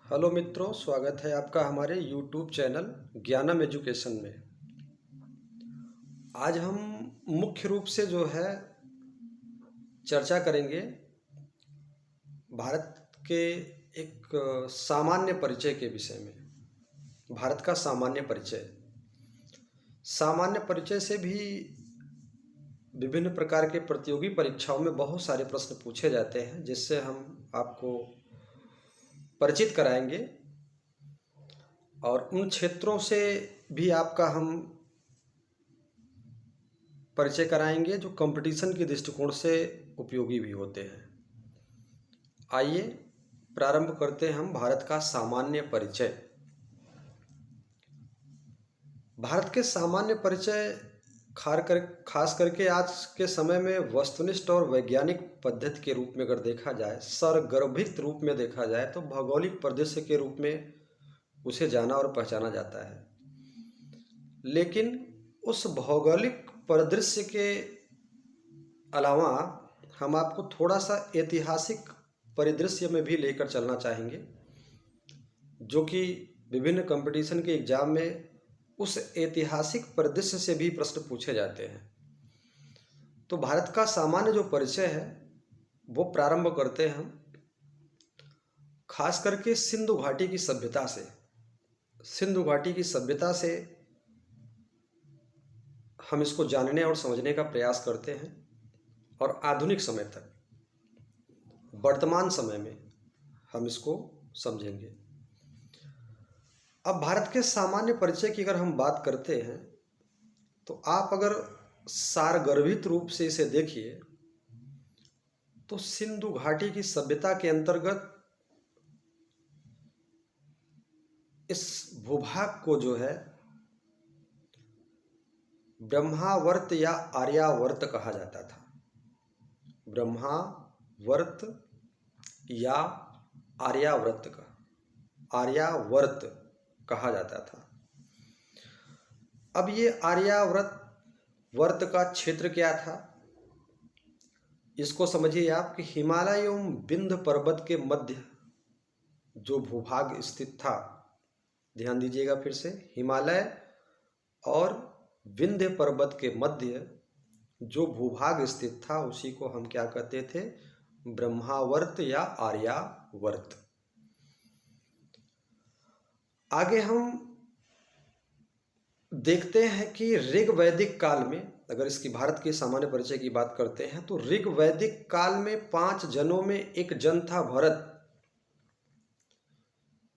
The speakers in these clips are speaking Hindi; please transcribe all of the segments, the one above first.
हेलो मित्रों, स्वागत है आपका हमारे यूट्यूब चैनल ज्ञानम एजुकेशन में। आज हम मुख्य रूप से जो है चर्चा करेंगे भारत के एक सामान्य परिचय के विषय में। भारत का सामान्य परिचय। सामान्य परिचय से भी विभिन्न प्रकार के प्रतियोगी परीक्षाओं में बहुत सारे प्रश्न पूछे जाते हैं, जिससे हम आपको परिचित कराएंगे और उन क्षेत्रों से भी आपका हम परिचय कराएंगे जो कंपटीशन के दृष्टिकोण से उपयोगी भी होते हैं। आइए प्रारंभ करते हैं हम भारत का सामान्य परिचय। भारत के सामान्य परिचय खास करके आज के समय में वस्तुनिष्ठ और वैज्ञानिक पद्धति के रूप में अगर देखा जाए, सरगर्भित रूप में देखा जाए, तो भौगोलिक परिदृश्य के रूप में उसे जाना और पहचाना जाता है। लेकिन उस भौगोलिक परिदृश्य के अलावा हम आपको थोड़ा सा ऐतिहासिक परिदृश्य में भी लेकर चलना चाहेंगे, जो कि विभिन्न कंपटीशन के एग्जाम में उस ऐतिहासिक परिदृश्य से भी प्रश्न पूछे जाते हैं। तो भारत का सामान्य जो परिचय है वो प्रारंभ करते हैं हम खास करके सिंधु घाटी की सभ्यता से। सिंधु घाटी की सभ्यता से हम इसको जानने और समझने का प्रयास करते हैं और आधुनिक समय तक, वर्तमान समय में हम इसको समझेंगे। अब भारत के सामान्य परिचय की अगर हम बात करते हैं तो आप अगर सारगर्भित रूप से इसे देखिए तो सिंधु घाटी की सभ्यता के अंतर्गत इस भूभाग को जो है ब्रह्मावर्त या आर्यावर्त कहा जाता था। ब्रह्मावर्त या आर्यावर्त कहा जाता था। अब ये आर्यावर्त का क्षेत्र क्या था, इसको समझिए आप कि हिमालय एवं विंध्य पर्वत के मध्य जो भूभाग स्थित था, ध्यान दीजिएगा फिर से, हिमालय और विंध्य पर्वत के मध्य जो भूभाग स्थित था उसी को हम क्या कहते थे, ब्रह्मावर्त या आर्यावर्त। आगे हम देखते हैं कि ऋग वैदिक काल में, अगर इसकी भारत के सामान्य परिचय की बात करते हैं तो ऋग वैदिक काल में 5 जनों में एक जन था भरत।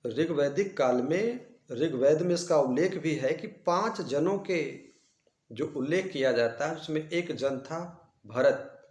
ऋग वैदिक काल में, ऋग्वेद में इसका उल्लेख भी है कि 5 जनों के जो उल्लेख किया जाता है उसमें एक जन था भरत,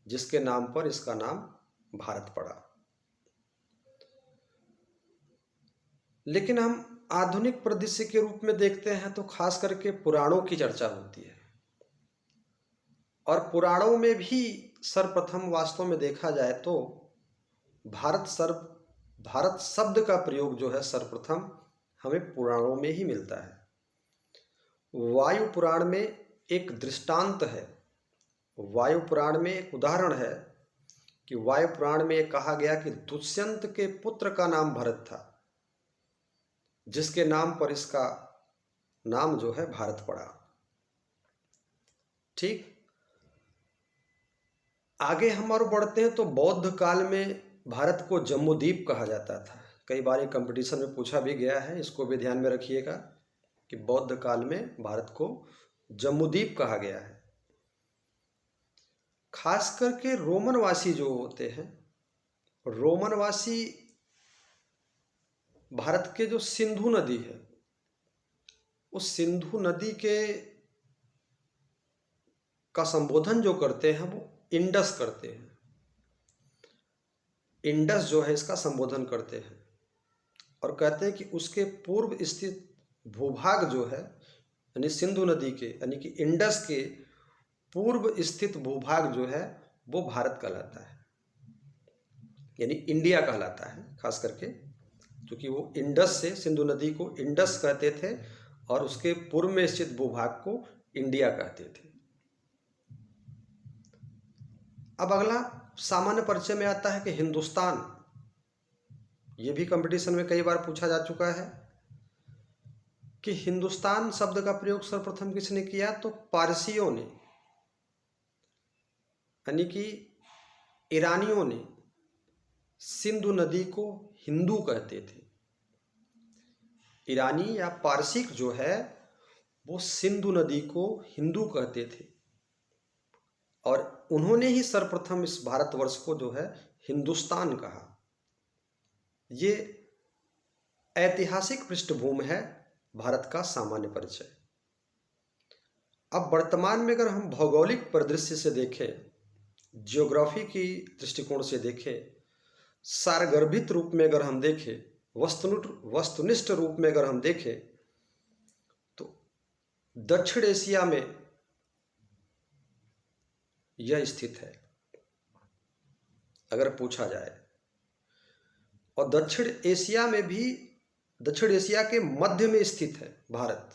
जिसके नाम पर इसका नाम भारत पड़ा। लेकिन हम आधुनिक परिदृश्य के रूप में देखते हैं तो खास करके पुराणों की चर्चा होती है, और पुराणों में भी सर्वप्रथम वास्तव में देखा जाए तो भारत शब्द का प्रयोग जो है सर्वप्रथम हमें पुराणों में ही मिलता है। वायु पुराण में एक दृष्टांत है, वायु पुराण में एक उदाहरण है कि वायु पुराण में कहा गया कि दुष्यंत के पुत्र का नाम भरत था, जिसके नाम पर इसका नाम जो है भारत पड़ा। ठीक, आगे हम और बढ़ते हैं तो बौद्ध काल में भारत को जम्बूद्वीप कहा जाता था। कई बार ये कंपटीशन में पूछा भी गया है, इसको भी ध्यान में रखिएगा कि बौद्ध काल में भारत को जम्बूद्वीप कहा गया है। खास करके रोमनवासी जो होते हैं, रोमनवासी भारत के जो सिंधु नदी है, उस सिंधु नदी के का संबोधन जो करते हैं वो इंडस करते हैं। इंडस जो है इसका संबोधन करते हैं और कहते हैं कि उसके पूर्व स्थित भूभाग जो है, यानी सिंधु नदी के, यानी कि इंडस के पूर्व स्थित भूभाग जो है वो भारत कहलाता है, यानी इंडिया कहलाता है। खास करके क्योंकि वो इंडस से, सिंधु नदी को इंडस कहते थे और उसके पूर्व में स्थित भूभाग को इंडिया कहते थे। अब अगला सामान्य परिचय में आता है कि हिंदुस्तान ये भी कंपटीशन में कई बार पूछा जा चुका है कि हिंदुस्तान शब्द का प्रयोग सर्वप्रथम किसने किया, तो पारसियों ने, यानी कि ईरानियों ने सिंधु नदी को हिंदू कहते थे। ईरानी या पारसिक जो है वो सिंधु नदी को हिंदू कहते थे और उन्होंने ही सर्वप्रथम इस भारतवर्ष को जो है हिंदुस्तान कहा। ये ऐतिहासिक पृष्ठभूमि है भारत का सामान्य परिचय। अब वर्तमान में अगर हम भौगोलिक परिदृश्य से देखें, जियोग्राफी की दृष्टिकोण से देखें, सारगर्भित रूप में अगर हम देखें, वस्तुनिष्ठ रूप में अगर हम देखें, तो दक्षिण एशिया में यह स्थित है अगर पूछा जाए, और दक्षिण एशिया में भी दक्षिण एशिया के मध्य में स्थित है भारत।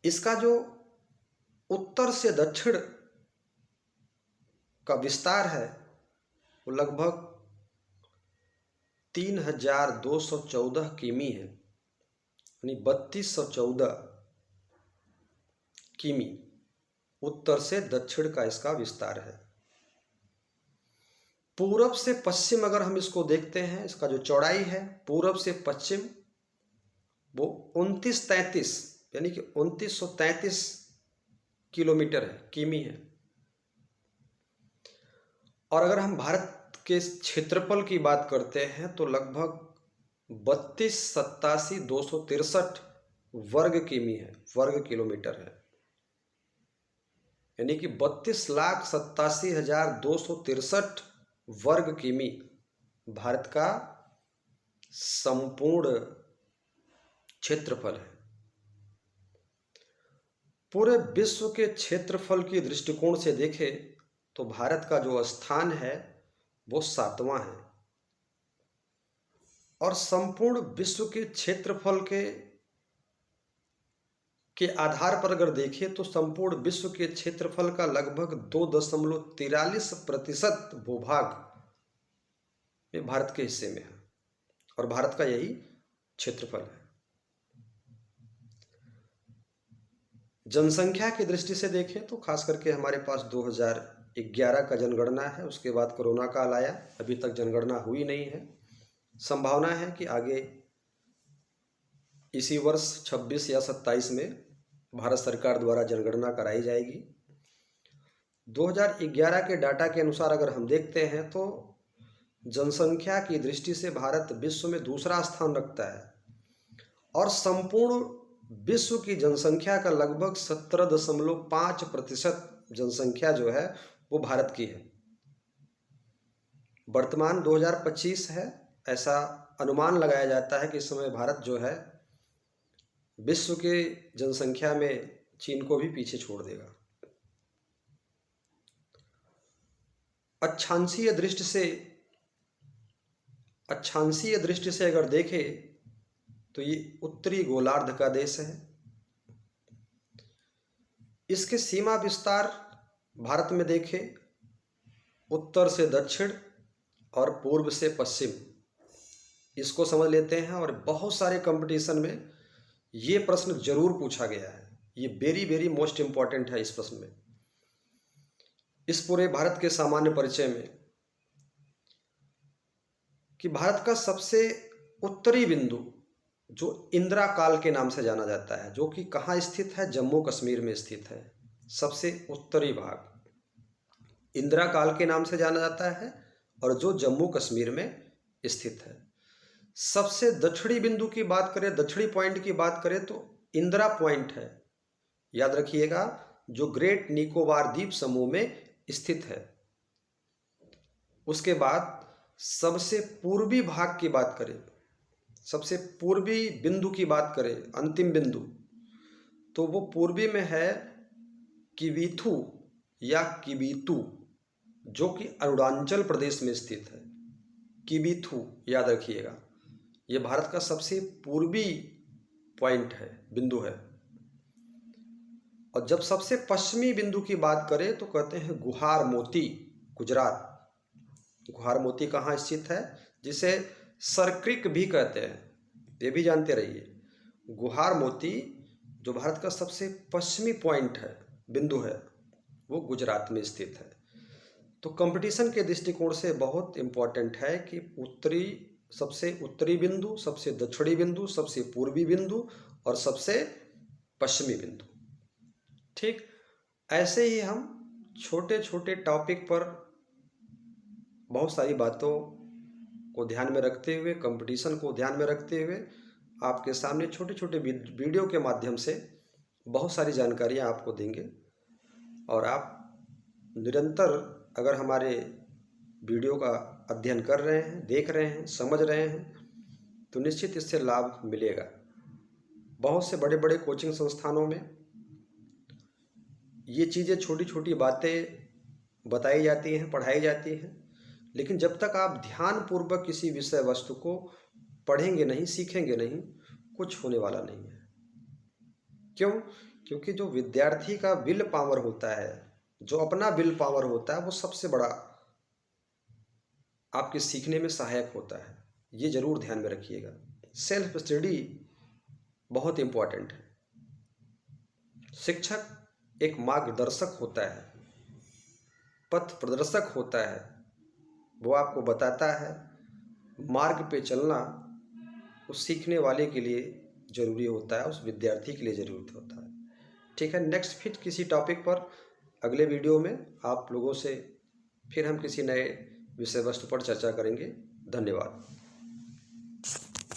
इसका जो उत्तर से दक्षिण का विस्तार है वो लगभग 3214 किमी है, यानी 3214 किमी उत्तर से दक्षिण का इसका विस्तार है। पूरब से पश्चिम अगर हम इसको देखते हैं, इसका जो चौड़ाई है पूरब से पश्चिम वो 2933 यानी कि 2933 किलोमीटर है, किमी है। और अगर हम भारत के क्षेत्रफल की बात करते हैं तो लगभग 32,87,263 वर्ग किमी है, वर्ग किलोमीटर है, यानी कि 32,87,263 वर्ग किमी भारत का संपूर्ण क्षेत्रफल है। पूरे विश्व के क्षेत्रफल की दृष्टिकोण से देखें तो भारत का जो स्थान है वो 7वां है, और संपूर्ण विश्व के क्षेत्रफल के आधार पर अगर देखें तो संपूर्ण विश्व के क्षेत्रफल का लगभग 2.43% भूभाग में भारत के हिस्से में है, और भारत का यही क्षेत्रफल है। जनसंख्या की दृष्टि से देखें तो खास करके हमारे पास 2011 का जनगणना है, उसके बाद कोरोना काल आया, अभी तक जनगणना हुई नहीं है। संभावना है कि आगे इसी वर्ष 26 या 27 में भारत सरकार द्वारा जनगणना कराई जाएगी। 2011 के डाटा के अनुसार अगर हम देखते हैं तो जनसंख्या की दृष्टि से भारत विश्व में दूसरा स्थान रखता है, और संपूर्ण विश्व की जनसंख्या का लगभग 17.5% जनसंख्या जो है वो भारत की है। वर्तमान 2025 है, ऐसा अनुमान लगाया जाता है कि इस समय भारत जो है विश्व के जनसंख्या में चीन को भी पीछे छोड़ देगा। अक्षांशीय दृष्टि से अगर देखें तो ये उत्तरी गोलार्ध का देश है। इसके सीमा विस्तार भारत में देखें उत्तर से दक्षिण और पूर्व से पश्चिम, इसको समझ लेते हैं। और बहुत सारे कंपटीशन में ये प्रश्न जरूर पूछा गया है, ये वेरी वेरी मोस्ट इंपॉर्टेंट है इस प्रश्न में, इस पूरे भारत के सामान्य परिचय में, कि भारत का सबसे उत्तरी बिंदु जो इंदिरा काल के नाम से जाना जाता है, जो कि कहाँ स्थित है, जम्मू कश्मीर में स्थित है। सबसे उत्तरी भाग इंदिरा काल के नाम से जाना जाता है और जो जम्मू कश्मीर में स्थित है। सबसे दक्षिणी बिंदु की बात करें, दक्षिणी पॉइंट की बात करें तो इंदिरा पॉइंट है, याद रखिएगा, जो ग्रेट निकोबार द्वीप समूह में स्थित है। उसके बाद सबसे पूर्वी भाग की बात करें, सबसे पूर्वी बिंदु की बात करें, अंतिम बिंदु, तो वो पूर्वी में है किवीथू या किबीतू, जो कि अरुणाचल प्रदेश में स्थित है। किबीथू याद रखिएगा, ये भारत का सबसे पूर्वी पॉइंट है, बिंदु है। और जब सबसे पश्चिमी बिंदु की बात करें तो कहते हैं गुहार मोती, गुजरात, गुहार मोती कहाँ स्थित है, जिसे सरक्रिक भी कहते हैं, ये भी जानते रहिए। गुहार मोती जो भारत का सबसे पश्चिमी पॉइंट है, बिंदु है, वो गुजरात में स्थित है। तो कंपटीशन के दृष्टिकोण से बहुत इम्पॉर्टेंट है कि सबसे उत्तरी बिंदु, सबसे दक्षिणी बिंदु, सबसे पूर्वी बिंदु और सबसे पश्चिमी बिंदु। ठीक ऐसे ही हम छोटे छोटे टॉपिक पर बहुत सारी बातों को ध्यान में रखते हुए, कंपटीशन को ध्यान में रखते हुए आपके सामने छोटे छोटे वीडियो के माध्यम से बहुत सारी जानकारियाँ आपको देंगे। और आप निरंतर अगर हमारे वीडियो का अध्ययन कर रहे हैं, देख रहे हैं, समझ रहे हैं, तो निश्चित इससे लाभ मिलेगा। बहुत से बड़े बड़े कोचिंग संस्थानों में ये चीज़ें, छोटी छोटी बातें बताई जाती हैं, पढ़ाई जाती हैं, लेकिन जब तक आप ध्यानपूर्वक किसी विषय वस्तु को पढ़ेंगे नहीं, सीखेंगे नहीं, कुछ होने वाला नहीं है। क्यों? क्योंकि जो विद्यार्थी का विल पावर होता है, जो अपना विल पावर होता है, वो सबसे बड़ा आपके सीखने में सहायक होता है। ये जरूर ध्यान में रखिएगा। सेल्फ स्टडी बहुत इम्पोर्टेंट है। शिक्षक एक मार्गदर्शक होता है, पथ प्रदर्शक होता है। वो आपको बताता है मार्ग पे चलना उस सीखने वाले के लिए ज़रूरी होता है, उस विद्यार्थी के लिए ज़रूरी होता है। ठीक है, नेक्स्ट फिर किसी टॉपिक पर अगले वीडियो में आप लोगों से फिर हम किसी नए विषय वस्तु पर चर्चा करेंगे। धन्यवाद।